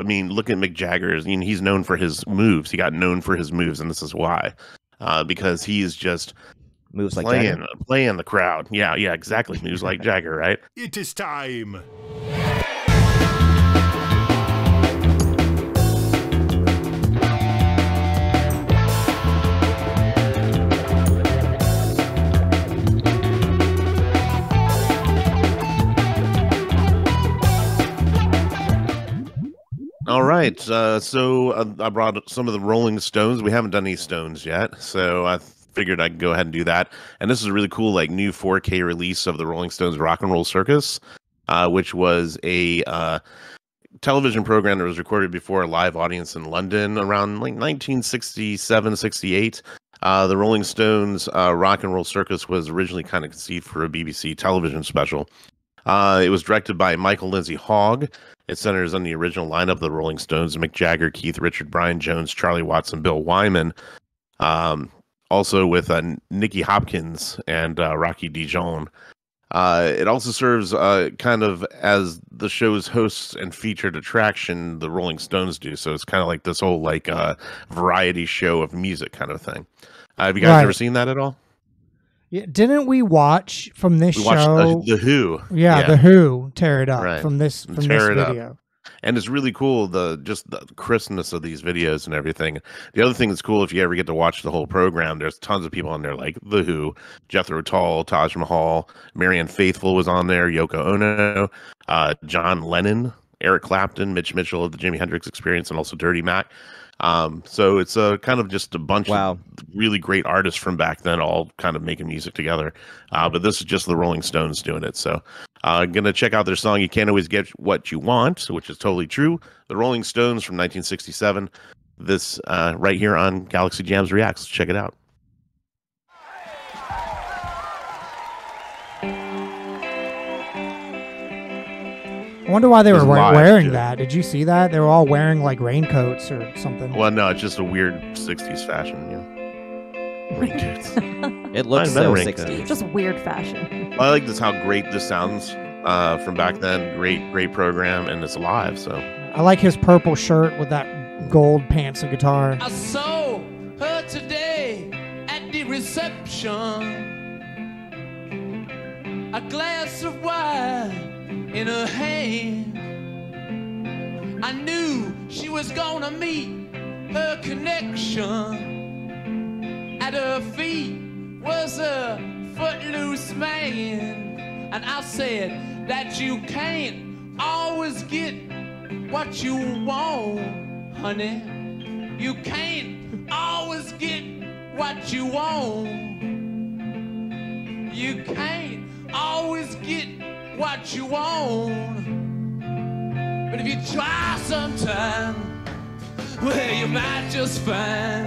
I mean, look at Mick Jagger's. You know, he's known for his moves. He got known for his moves, and this is why, because he is just moves like Jagger? playing the crowd. Yeah, exactly. Moves like Jagger, right? It is time. All right, so I brought some of the Rolling Stones. We haven't done any Stones yet, so I figured I'd go ahead and do that. And this is a really cool, like, new 4K release of the Rolling Stones Rock and Roll Circus, which was a television program that was recorded before a live audience in London around like 1967, 68. The Rolling Stones Rock and Roll Circus was originally kind of conceived for a BBC television special. It was directed by Michael Lindsay Hogg. It centers on the original lineup of the Rolling Stones: Mick Jagger, Keith Richard, Brian Jones, Charlie Watts, and Bill Wyman. Also with Nicky Hopkins and Rocky Dijon. It also serves kind of as the show's hosts and featured attraction the Rolling Stones do. So it's kind of like this whole like variety show of music kind of thing. Have you guys ever seen that at all? Yeah, didn't we watch from this show? Watched The Who. Yeah, The Who tear it up from this video. And it's really cool, just the crispness of these videos and everything. The other thing that's cool, if you ever get to watch the whole program, there's tons of people on there like The Who, Jethro Tull, Taj Mahal, Marianne Faithfull was on there, Yoko Ono, John Lennon, Eric Clapton, Mitch Mitchell of the Jimi Hendrix Experience, and also Dirty Mac. So it's kind of just a bunch of really great artists from back then all kind of making music together. But this is just the Rolling Stones doing it. So going to check out their song, You Can't Always Get What You Want, which is totally true. The Rolling Stones from 1967. This right here on Galaxy Jams Reacts. Check it out. I wonder why they were wearing that. Did you see that? They were all wearing like raincoats or something. Well, no, it's just a weird 60s fashion. Yeah. Raincoats. It looks so 60s. Just weird fashion. I like this, how great this sounds from back then. Great program, and it's live. So I like his purple shirt with that gold pants and guitar. I saw her today at the reception. A glass of wine in her hand. I knew she was gonna meet her connection. At her feet was a footloose man. And I said that you can't always get what you want, honey. You can't always get what you want. You can't always get what you want. But if you try sometime, well, you might just find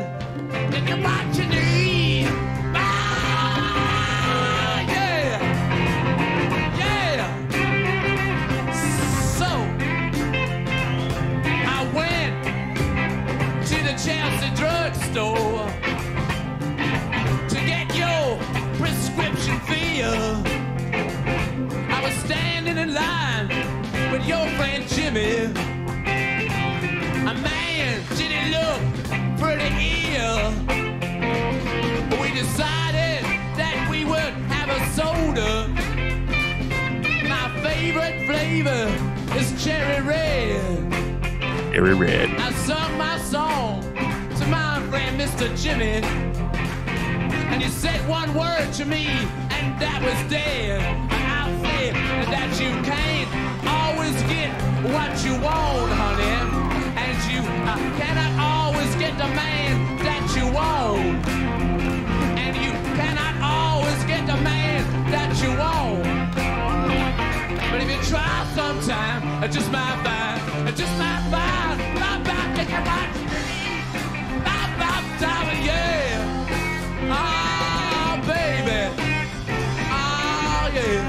that you're what you need. Ah, yeah, yeah. So I went to the Chelsea drugstore to get your prescription filled. Standing in line with your friend Jimmy. A man, did he look pretty ill? We decided that we would have a soda. My favorite flavor is cherry red. Cherry red. I sung my song to my friend Mr. Jimmy, and he said one word to me, and that was dead. That you can't always get what you want, honey. And you cannot always get the man that you want. And you cannot always get the man that you want. But if you try sometime, I just might find, I just might find, get you what you need. Yeah. Oh, baby. Oh, yeah.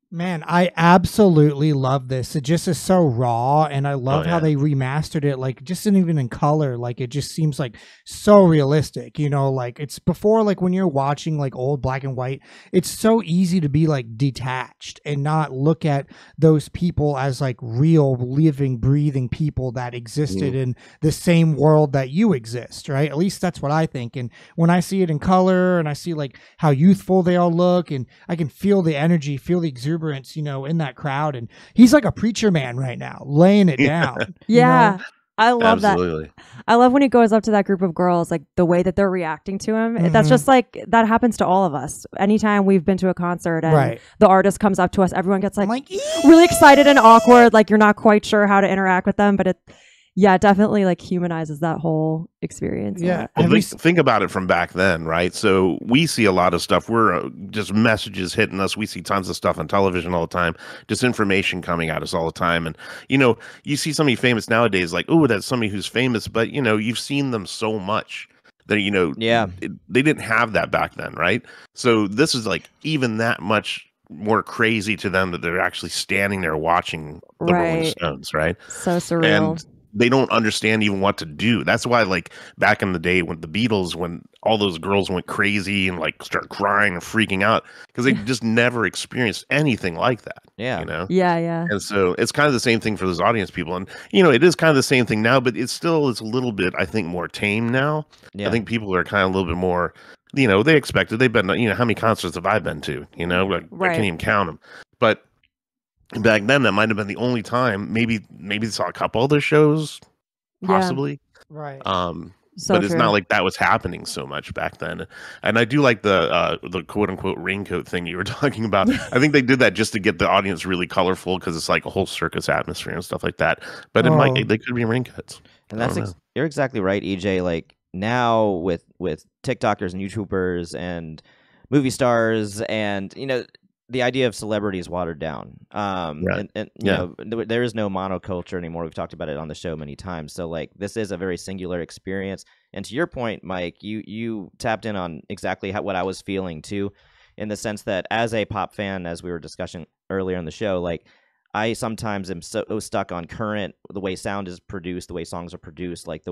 Man, I absolutely love this. It just is so raw, and I love how they remastered it. Like, just even in color, like it just seems like so realistic. You know, like it's before, like when you're watching like old black and white, it's so easy to be like detached and not look at those people as like real, living, breathing people that existed in the same world that you exist, right? At least that's what I think. And when I see it in color, and I see like how youthful they all look, and I can feel the energy, feel the exuberance, you know, in that crowd. And he's like a preacher man right now, laying it down. Yeah. I love Absolutely. that. I love when he goes up to that group of girls, like the way that they're reacting to him. That's just like, that happens to all of us. Anytime we've been to a concert and the artist comes up to us, everyone gets like really excited and awkward. Like you're not quite sure how to interact with them, but it definitely like humanizes that whole experience. Yeah. Well, think about it from back then, right? So we see a lot of stuff. We're just messages hitting us. We see tons of stuff on television all the time, just information coming at us all the time. And, you know, you see somebody famous nowadays, like, oh, that's somebody who's famous, but, you know, you've seen them so much that, you know, they didn't have that back then, right? So this is like even that much more crazy to them that they're actually standing there watching the Rolling Stones, right? So surreal. And they don't understand even what to do. That's why, like, back in the day when the Beatles, when all those girls went crazy and like start crying and freaking out, because they just never experienced anything like that. Yeah. You know? Yeah. And so it's kind of the same thing for those audience people. And, you know, it is kind of the same thing now, but it's a little bit, I think, more tame now. Yeah. I think people are kind of a little bit more, you know, they expected. They've been, you know, how many concerts have I been to? You know, like, I can't even count them. But back then, that might have been the only time. Maybe they saw a couple other shows, possibly. Right. But it's not like that was happening so much back then. And I do like the quote unquote raincoat thing you were talking about. I think they did that just to get the audience really colorful, because it's like a whole circus atmosphere and stuff like that. But they could be raincoats. And that's you're exactly right, EJ. Like now with TikTokers and YouTubers and movie stars, and you know, the idea of celebrity is watered down. And you know, there is no monoculture anymore. We've talked about it on the show many times. So like, this is a very singular experience. And to your point, Mike, you tapped in on exactly what I was feeling too, in the sense that as a pop fan, as we were discussing earlier in the show, like I sometimes am so stuck on the way sound is produced, the way songs are produced, like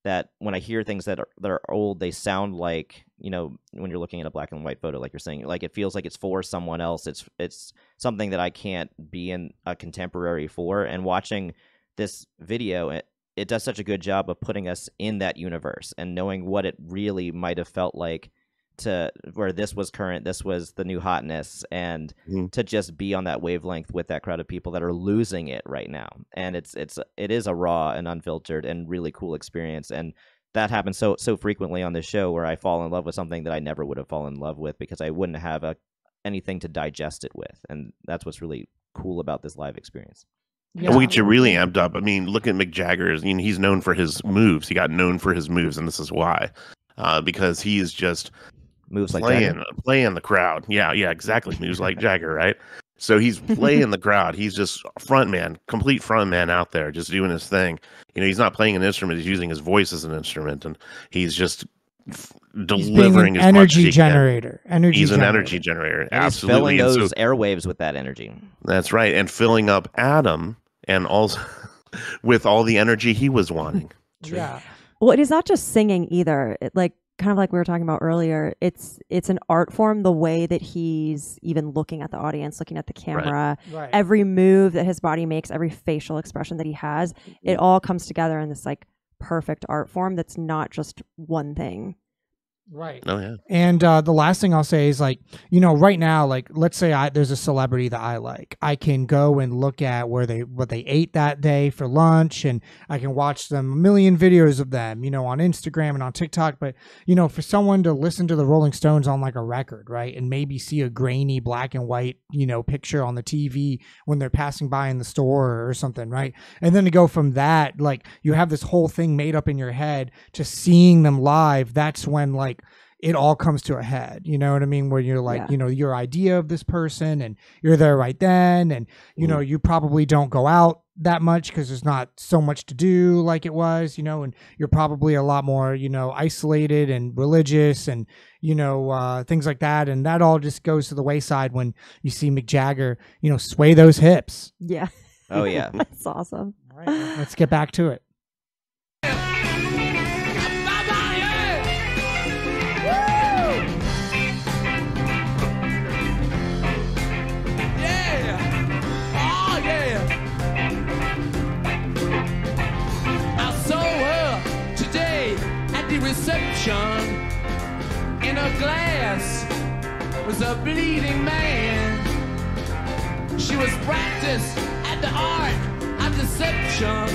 that when I hear things that are old, they sound like, you know, when you're looking at a black and white photo, like you're saying, like it feels like it's for someone else. It's something that I can't be in a contemporary for. And watching this video, it does such a good job of putting us in that universe and knowing what it really might have felt like, to where this was current, this was the new hotness, and to just be on that wavelength with that crowd of people that are losing it right now. And it is a raw and unfiltered and really cool experience. And that happens so frequently on this show, where I fall in love with something that I never would have fallen in love with, because I wouldn't have anything to digest it with. And that's what's really cool about this live experience. Yeah. We get you really amped up. I mean, look at Mick Jagger. I mean, he's known for his moves. He got known for his moves, and this is why. Because he is just moves like playing the crowd. Yeah, exactly. Moves like Jagger, right? So he's playing the crowd. He's just complete front man out there, just doing his thing. You know, he's not playing an instrument. He's using his voice as an instrument, and he's just delivering his energy generator. He's an energy generator. And absolutely. He's filling those airwaves with that energy. That's right, and filling up Adam, and also with all the energy he was wanting. Yeah. Well, it is not just singing either. Kind of like we were talking about earlier, it's an art form, the way that he's even looking at the audience, looking at the camera, every move that his body makes, every facial expression that he has, it all comes together in this like perfect art form that's not just one thing. Right. Oh yeah. And the last thing I'll say is, like, you know, right now, like, let's say there's a celebrity that I like. I can go and look at what they ate that day for lunch, and I can watch them a million videos of them, you know, on Instagram and on TikTok. But, you know, for someone to listen to the Rolling Stones on like a record, right, and maybe see a grainy black and white, you know, picture on the TV when they're passing by in the store or something, right? And then to go from that, like, you have this whole thing made up in your head to seeing them live. That's when, like, it all comes to a head, you know what I mean? Where you're like, you know, your idea of this person, and you're there right then, and you know, you probably don't go out that much because there's not so much to do like it was, and you're probably a lot more, isolated and religious and, things like that. And that all just goes to the wayside when you see Mick Jagger, sway those hips. Yeah. Oh, yeah. That's awesome. All right, let's get back to it. Reception in a glass was a bleeding man. She was practiced at the art of deception.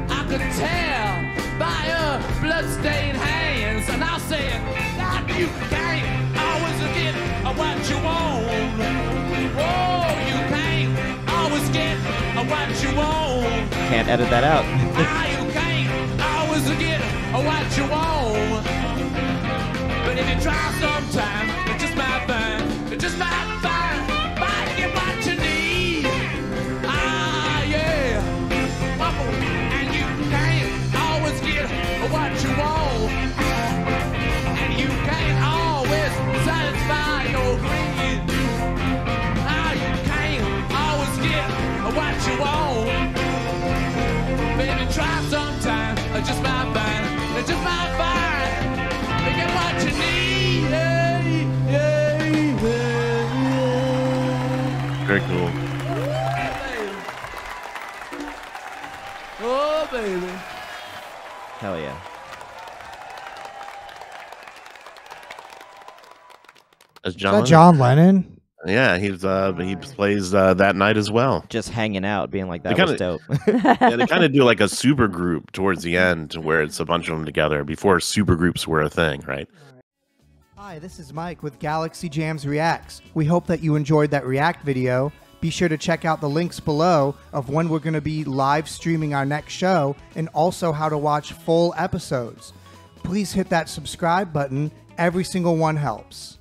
I could tell by her bloodstained hands, and I said, "Now you can't always get what you want. Oh, you can't always get what you want. Can't edit that out." You can't always get what you want, but if you try sometime, it just might find, might get what you need. Yeah, and you can't always get what you want, and you can't always satisfy your greed. You can't always get what you want, baby, try sometime, just might find. Just might find to get what you need. Very cool. Oh, baby. Hell yeah. As Is that John Lennon? Yeah, he plays that night as well. Just hanging out, being like, that was dope. Yeah, they kind of do like a super group towards the end where it's a bunch of them together before super groups were a thing, right? Hi, this is Mike with Galaxy Jams Reacts. We hope that you enjoyed that React video. Be sure to check out the links below of when we're going to be live streaming our next show and also how to watch full episodes. Please hit that subscribe button. Every single one helps.